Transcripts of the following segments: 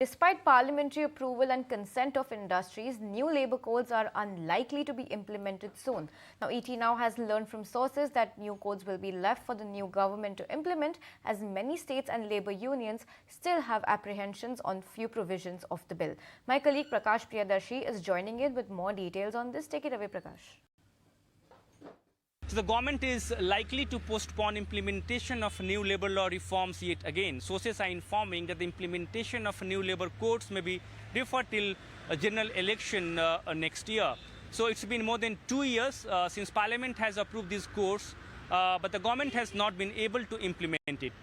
Despite parliamentary approval and consent of industries, new labour codes are unlikely to be implemented soon. Now, ET now has learned from sources that new codes will be left for the new government to implement, as many states and labour unions still have apprehensions on few provisions of the bill. My colleague Prakash Priyadarshi is joining in with more details on this. Take it away, Prakash. So the government is likely to postpone implementation of new labour law reforms yet again. Sources are informing that the implementation of new labour codes may be deferred till a general election next year. So it's been more than 2 years since Parliament has approved these codes, but the government has not been able to implement it.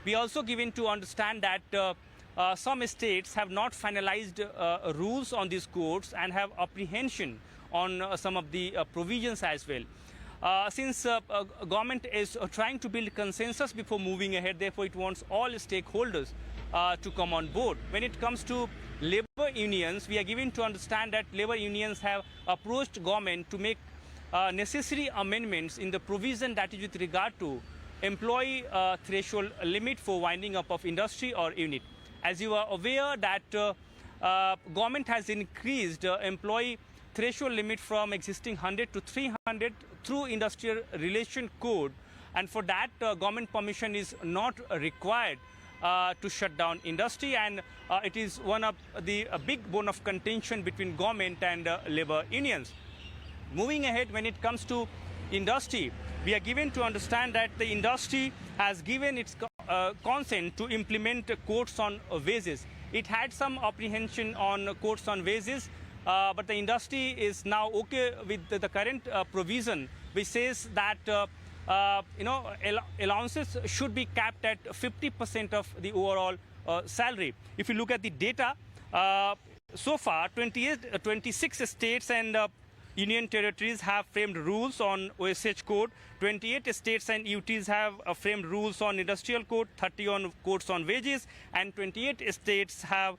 We are also given to understand that some states have not finalized rules on these codes and have apprehension on some of the provisions as well. Since government is trying to build consensus before moving ahead, therefore it wants all stakeholders to come on board. When it comes to labour unions, we are given to understand that labour unions have approached government to make necessary amendments in the provision that is with regard to employee threshold limit for winding up of industry or unit. As you are aware that government has increased employee threshold limit from existing 100 to 300 through industrial relation code, and for that government permission is not required to shut down industry, and it is one of the big bone of contention between government and labour unions. Moving ahead, when it comes to industry, we are given to understand that the industry has given its consent to implement codes on wages. It had some apprehension on codes on wages, but the industry is now okay with the current provision, which says that allowances should be capped at 50% of the overall salary. If you look at the data, so far 26 states and union territories have framed rules on OSH code, 28 states and UTs have framed rules on industrial code, 30 on codes on wages, and 28 states have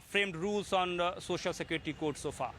framed rules on social security code so far.